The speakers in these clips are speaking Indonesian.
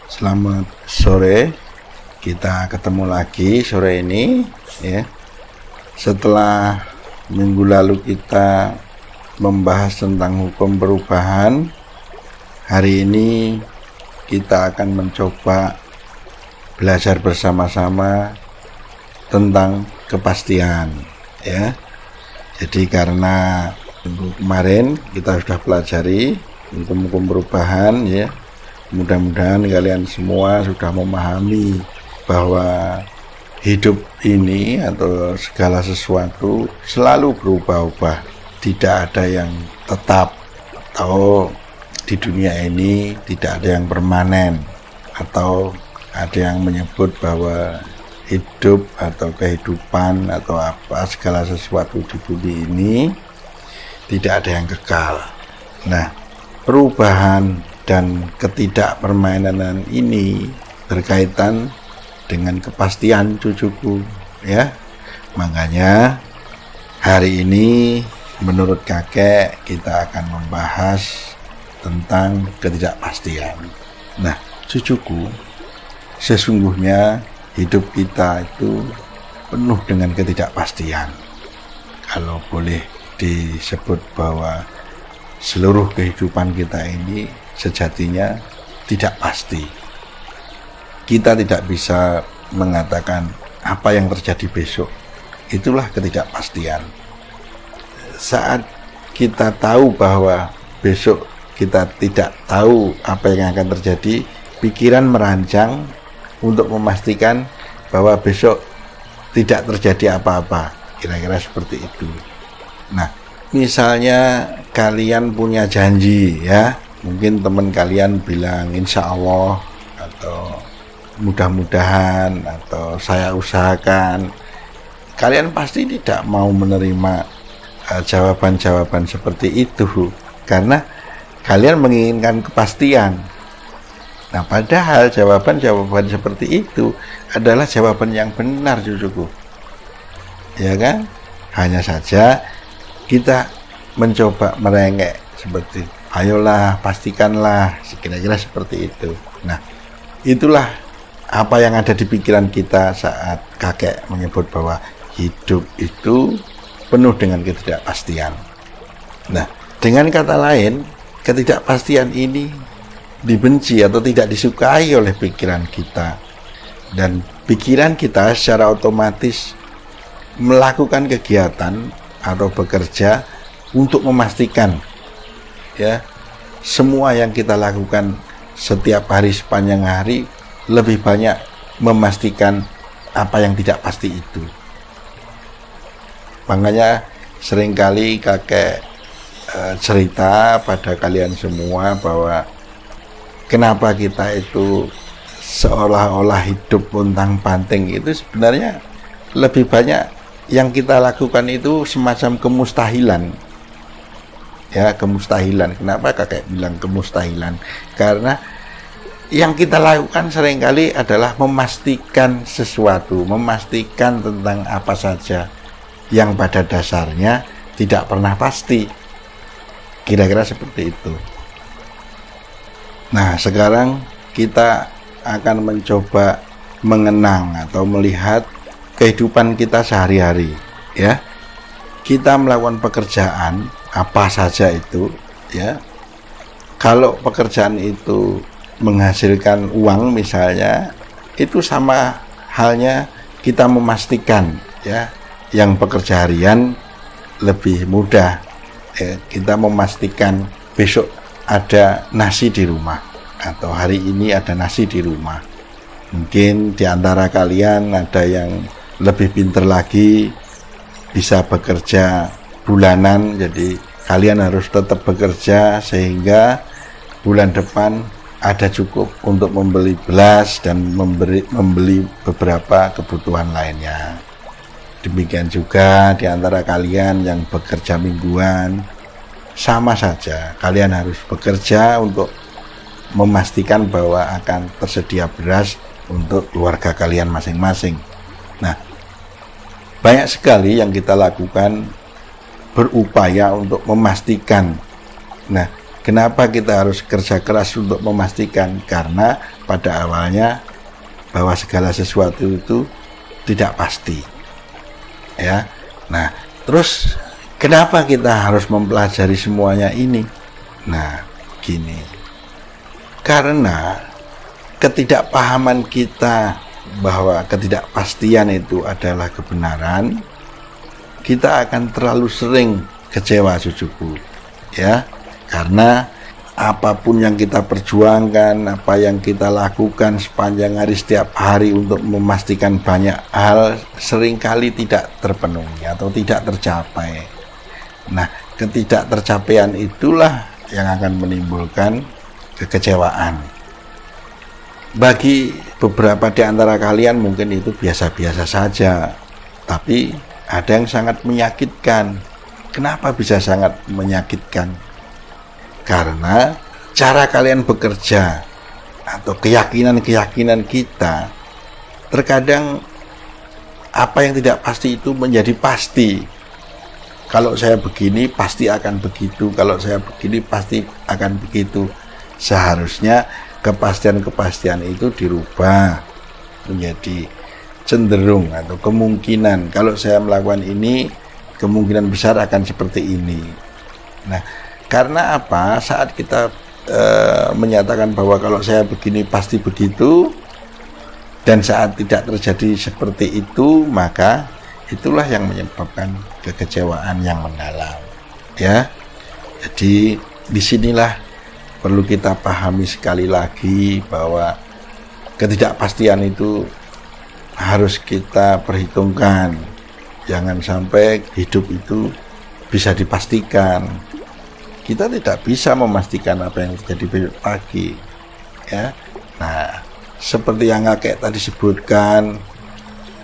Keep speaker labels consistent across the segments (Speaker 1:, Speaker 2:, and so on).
Speaker 1: Selamat sore, kita ketemu lagi sore ini ya. Setelah minggu lalu kita membahas tentang hukum perubahan, hari ini kita akan mencoba belajar bersama-sama tentang kepastian ya. Jadi karena minggu kemarin kita sudah pelajari hukum perubahan ya, mudah-mudahan kalian semua sudah memahami bahwa hidup ini atau segala sesuatu selalu berubah-ubah, tidak ada yang tetap, atau di dunia ini tidak ada yang permanen, atau ada yang menyebut bahwa hidup atau kehidupan atau apa segala sesuatu di bumi ini tidak ada yang kekal. Nah, perubahan dan ketidakpermanenan ini berkaitan dengan kepastian cucuku ya. Makanya hari ini menurut kakek kita akan membahas tentang ketidakpastian. Nah, cucuku, sesungguhnya hidup kita itu penuh dengan ketidakpastian. Kalau boleh disebut bahwa seluruh kehidupan kita ini sejatinya tidak pasti. Kita tidak bisa mengatakan apa yang terjadi besok. Itulah ketidakpastian. Saat kita tahu bahwa besok kita tidak tahu apa yang akan terjadi, pikiran merancang untuk memastikan bahwa besok tidak terjadi apa-apa, kira-kira seperti itu. Nah, misalnya kalian punya janji ya, mungkin teman kalian bilang insya Allah atau mudah-mudahan atau saya usahakan, kalian pasti tidak mau menerima jawaban-jawaban seperti itu karena kalian menginginkan kepastian. Nah, padahal jawaban-jawaban seperti itu adalah jawaban yang benar, cucuku. Ya kan? Hanya saja kita mencoba merengek seperti ayolah, pastikanlah, kira-kira seperti itu. Nah, itulah apa yang ada di pikiran kita saat kakek menyebut bahwa hidup itu penuh dengan ketidakpastian. Nah, dengan kata lain, ketidakpastian ini dibenci atau tidak disukai oleh pikiran kita, dan pikiran kita secara otomatis melakukan kegiatan atau bekerja untuk memastikan ya, semua yang kita lakukan setiap hari sepanjang hari lebih banyak memastikan apa yang tidak pasti itu. Makanya seringkali kakek cerita pada kalian semua bahwa kenapa kita itu seolah-olah hidup pontang-panting, itu sebenarnya lebih banyak yang kita lakukan itu semacam kemustahilan. Ya, kemustahilan. Kenapa kakek bilang kemustahilan? Karena yang kita lakukan seringkali adalah memastikan sesuatu, memastikan tentang apa saja yang pada dasarnya tidak pernah pasti. Kira-kira seperti itu. Nah, sekarang kita akan mencoba mengenang atau melihat kehidupan kita sehari-hari ya. Kita melakukan pekerjaan apa saja itu ya. Kalau pekerjaan itu menghasilkan uang misalnya, itu sama halnya kita memastikan ya, yang pekerja harian lebih mudah ya, kita memastikan besok ada nasi di rumah atau hari ini ada nasi di rumah. Mungkin di antara kalian ada yang lebih pintar lagi, bisa bekerja bulanan, jadi kalian harus tetap bekerja sehingga bulan depan ada cukup untuk membeli beras dan membeli beberapa kebutuhan lainnya. Demikian juga di antara kalian yang bekerja mingguan, sama saja, kalian harus bekerja untuk memastikan bahwa akan tersedia beras untuk keluarga kalian masing-masing. Nah, banyak sekali yang kita lakukan berupaya untuk memastikan. Nah, Kenapa kita harus kerja keras untuk memastikan? Karena pada awalnya bahwa segala sesuatu itu tidak pasti. Ya. Nah, terus kenapa kita harus mempelajari semuanya ini? Nah, gini. Karena ketidakpahaman kita bahwa ketidakpastian itu adalah kebenaran, kita akan terlalu sering kecewa, cucuku. Ya, karena apapun yang kita perjuangkan, apa yang kita lakukan sepanjang hari setiap hari untuk memastikan banyak hal seringkali tidak terpenuhi atau tidak tercapai. Nah, ketidaktercapaian itulah yang akan menimbulkan kekecewaan. Bagi beberapa di antara kalian mungkin itu biasa-biasa saja, tapi ada yang sangat menyakitkan. Kenapa bisa sangat menyakitkan? Karena cara kalian bekerja atau keyakinan-keyakinan kita, terkadang apa yang tidak pasti itu menjadi pasti. Kalau saya begini pasti akan begitu, kalau saya begini pasti akan begitu. Seharusnya kepastian-kepastian itu dirubah menjadi cenderung atau kemungkinan. Kalau saya melakukan ini, kemungkinan besar akan seperti ini. Nah, karena apa? Saat kita menyatakan bahwa kalau saya begini pasti begitu, dan saat tidak terjadi seperti itu, maka itulah yang menyebabkan kekecewaan yang mendalam. Ya, jadi disinilah perlu kita pahami sekali lagi bahwa ketidakpastian itu harus kita perhitungkan. Jangan sampai hidup itu bisa dipastikan. Kita tidak bisa memastikan apa yang terjadi besok pagi. Ya. Nah, seperti yang kakek tadi sebutkan,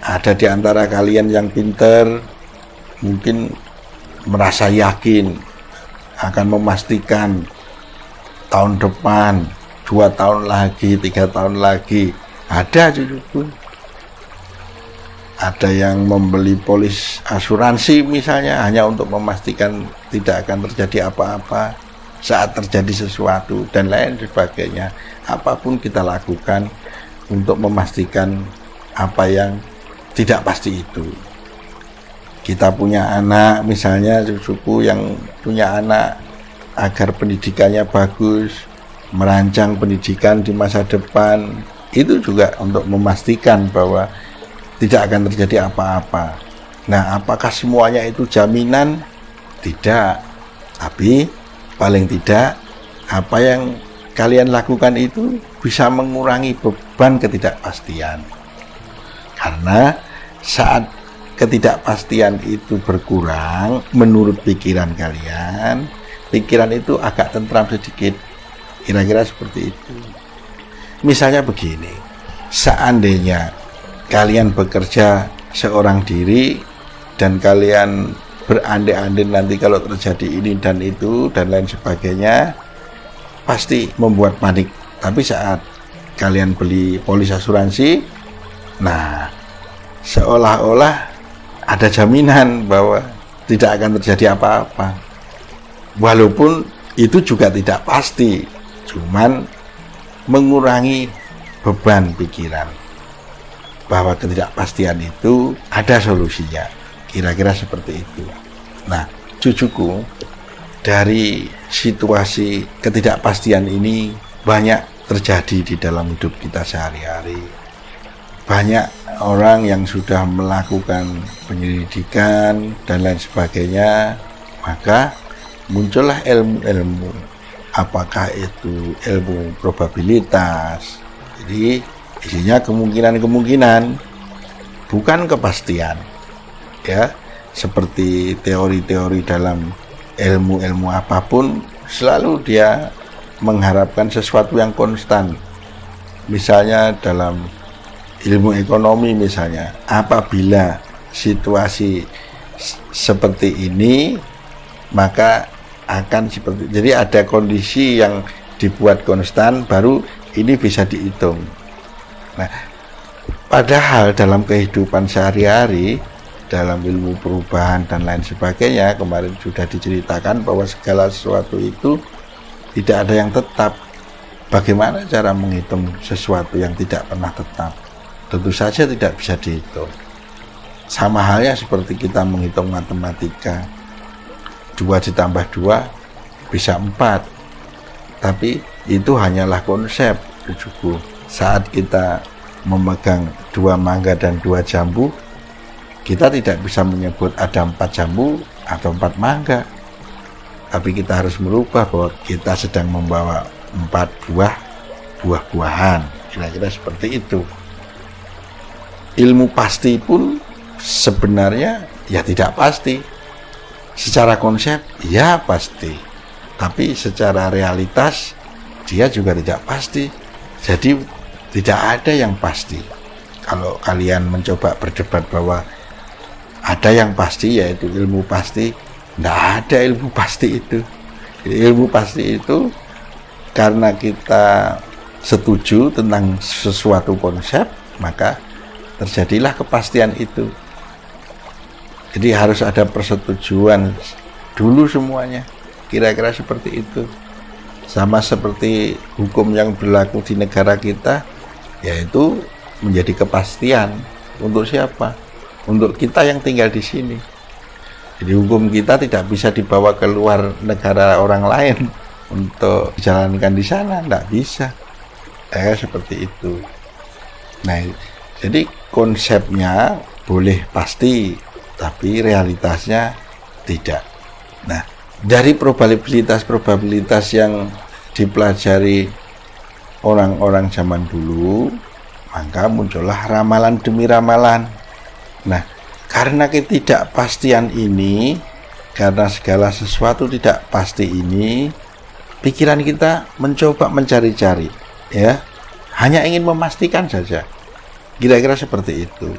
Speaker 1: ada di antara kalian yang pintar, mungkin merasa yakin akan memastikan tahun depan, 2 tahun lagi, 3 tahun lagi. Ada cucuku. Ada yang membeli polis asuransi misalnya hanya untuk memastikan tidak akan terjadi apa-apa saat terjadi sesuatu dan lain sebagainya. Apapun kita lakukan untuk memastikan apa yang tidak pasti itu. Kita punya anak misalnya, cucuku yang punya anak, agar pendidikannya bagus, merancang pendidikan di masa depan, itu juga untuk memastikan bahwa tidak akan terjadi apa-apa. Nah, apakah semuanya itu jaminan? Tidak. Tapi paling tidak apa yang kalian lakukan itu bisa mengurangi beban ketidakpastian. Karena saat ketidakpastian itu berkurang menurut pikiran kalian, pikiran itu agak tentram sedikit. Kira-kira seperti itu. Misalnya begini, seandainya kalian bekerja seorang diri dan kalian berandai-andai nanti kalau terjadi ini dan itu dan lain sebagainya, pasti membuat panik. Tapi saat kalian beli polis asuransi, nah seolah-olah ada jaminan bahwa tidak akan terjadi apa-apa. Walaupun itu juga tidak pasti, cuman mengurangi beban pikiran bahwa ketidakpastian itu ada solusinya. Kira-kira seperti itu. Nah, cucuku, dari situasi ketidakpastian ini banyak terjadi di dalam hidup kita sehari-hari. Banyak orang yang sudah melakukan penyelidikan dan lain sebagainya, maka muncullah ilmu-ilmu. Apakah itu ilmu probabilitas? Jadi isinya kemungkinan-kemungkinan, bukan kepastian. Ya, seperti teori-teori dalam ilmu-ilmu apapun, selalu dia mengharapkan sesuatu yang konstan. Misalnya dalam ilmu ekonomi misalnya, apabila situasi seperti ini, maka akan seperti, jadi ada kondisi yang dibuat konstan, baru ini bisa dihitung. Nah, padahal dalam kehidupan sehari-hari, dalam ilmu perubahan dan lain sebagainya, kemarin sudah diceritakan bahwa segala sesuatu itu tidak ada yang tetap. Bagaimana cara menghitung sesuatu yang tidak pernah tetap? Tentu saja tidak bisa dihitung. Sama halnya seperti kita menghitung matematika. 2 ditambah 2 bisa 4. Tapi itu hanyalah konsep, cucuku. Saat kita memegang 2 mangga dan 2 jambu, kita tidak bisa menyebut ada 4 jambu atau 4 mangga. Tapi kita harus merubah bahwa kita sedang membawa 4 buah-buahan. Kira-kira seperti itu. Ilmu pasti pun sebenarnya ya tidak pasti. Secara konsep ya pasti, tapi secara realitas dia juga tidak pasti. Jadi tidak ada yang pasti. Kalau kalian mencoba berdebat bahwa ada yang pasti, yaitu ilmu pasti, tidak ada ilmu pasti itu. Ilmu pasti itu karena kita setuju tentang sesuatu konsep, maka terjadilah kepastian itu. Jadi harus ada persetujuan dulu semuanya. Kira-kira seperti itu. Sama seperti hukum yang berlaku di negara kita, yaitu menjadi kepastian. Untuk siapa? Untuk kita yang tinggal di sini. Jadi hukum kita tidak bisa dibawa keluar negara orang lain untuk dijalankan di sana, tidak bisa. Seperti itu. Nah, jadi konsepnya boleh pasti, tapi realitasnya tidak. Nah, dari probabilitas yang dipelajari orang-orang zaman dulu, maka muncullah ramalan demi ramalan. Nah, karena ketidakpastian ini, karena segala sesuatu tidak pasti ini, pikiran kita mencoba mencari-cari, ya, hanya ingin memastikan saja. Kira-kira seperti itu.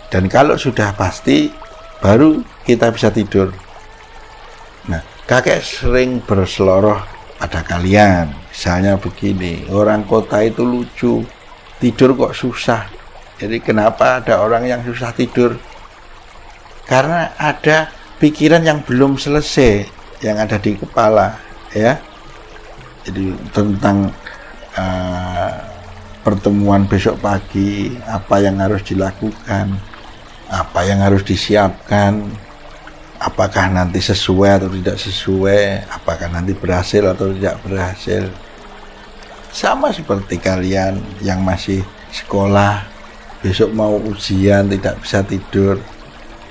Speaker 1: Dan kalau sudah pasti, baru kita bisa tidur. Nah, kakek sering berseloroh pada kalian. Misalnya begini, orang kota itu lucu, tidur kok susah. Jadi kenapa ada orang yang susah tidur? Karena ada pikiran yang belum selesai, yang ada di kepala, ya. Jadi tentang pertemuan besok pagi, apa yang harus dilakukan, apa yang harus disiapkan, apakah nanti sesuai atau tidak sesuai, apakah nanti berhasil atau tidak berhasil. Sama seperti kalian yang masih sekolah, besok mau ujian tidak bisa tidur,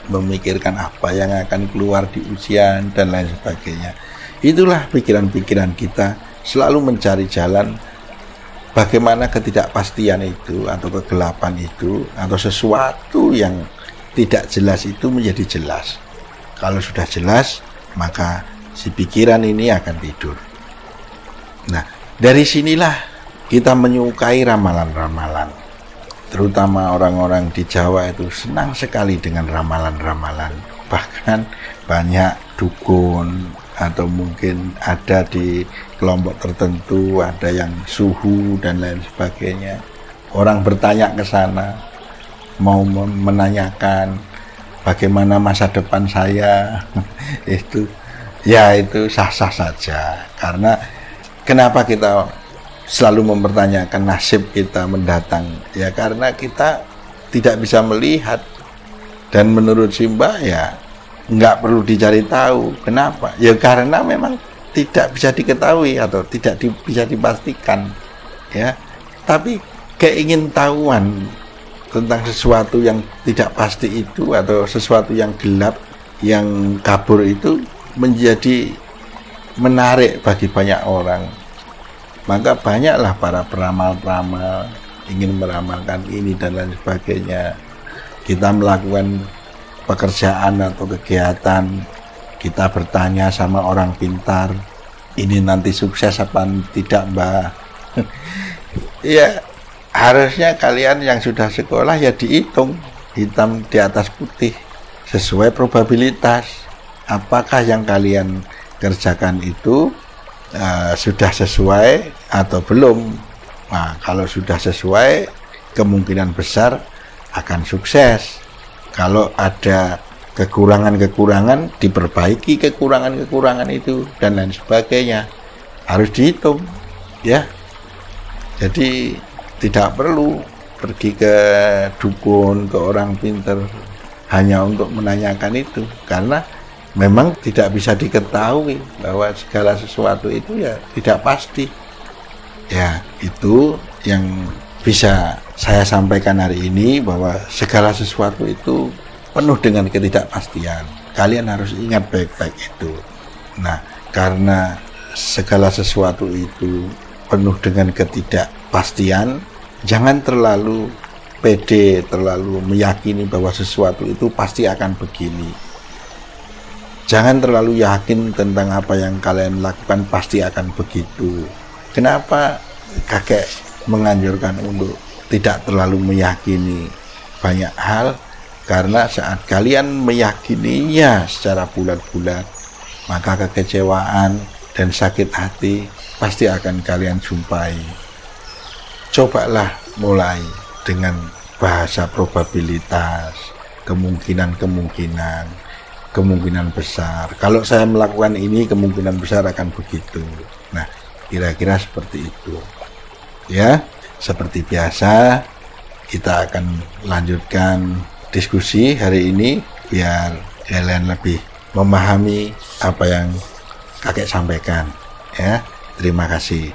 Speaker 1: memikirkan apa yang akan keluar di ujian dan lain sebagainya. Itulah pikiran-pikiran kita selalu mencari jalan bagaimana ketidakpastian itu atau kegelapan itu atau sesuatu yang tidak jelas itu menjadi jelas. Kalau sudah jelas, maka si pikiran ini akan tidur. Nah, dari sinilah kita menyukai ramalan-ramalan. Terutama orang-orang di Jawa itu senang sekali dengan ramalan-ramalan. Bahkan banyak dukun atau mungkin ada di kelompok tertentu, ada yang suhu dan lain sebagainya. Orang bertanya ke sana, mau menanyakan bagaimana masa depan saya. Itu sah-sah saja. Karena kenapa kita selalu mempertanyakan nasib kita mendatang? Ya karena kita tidak bisa melihat. Dan menurut Simba ya nggak perlu dicari tahu. Kenapa? Ya karena memang tidak bisa diketahui atau tidak bisa dipastikan, ya. Tapi keingintahuan tentang sesuatu yang tidak pasti itu atau sesuatu yang gelap, yang kabur itu menjadi menarik bagi banyak orang. Maka banyaklah para peramal-peramal ingin meramalkan ini dan lain sebagainya. Kita melakukan pekerjaan atau kegiatan, kita bertanya sama orang pintar, ini nanti sukses apa tidak, Mbak? Ya, harusnya kalian yang sudah sekolah ya dihitung hitam di atas putih sesuai probabilitas. Apakah yang kalian kerjakan itu sudah sesuai atau belum? Nah, kalau sudah sesuai, kemungkinan besar akan sukses. Kalau ada kekurangan-kekurangan, diperbaiki kekurangan-kekurangan itu dan lain sebagainya. harus dihitung, ya. Jadi tidak perlu pergi ke dukun, ke orang pinter hanya untuk menanyakan itu, karena memang tidak bisa diketahui bahwa segala sesuatu itu ya tidak pasti. Ya, itu yang bisa saya sampaikan hari ini, bahwa segala sesuatu itu penuh dengan ketidakpastian. Kalian harus ingat baik-baik itu. Nah, karena segala sesuatu itu penuh dengan ketidakpastian, jangan terlalu pede, terlalu meyakini bahwa sesuatu itu pasti akan begini. Jangan terlalu yakin tentang apa yang kalian lakukan pasti akan begitu. Kenapa kakek menganjurkan untuk tidak terlalu meyakini banyak hal? Karena saat kalian meyakininya secara bulat-bulat, maka kekecewaan dan sakit hati pasti akan kalian jumpai. Cobalah mulai dengan bahasa probabilitas, kemungkinan besar. Kalau saya melakukan ini, kemungkinan besar akan begitu. Nah, kira-kira seperti itu. Ya, seperti biasa, kita akan lanjutkan diskusi hari ini biar kalian lebih memahami apa yang kakek sampaikan. Ya, terima kasih.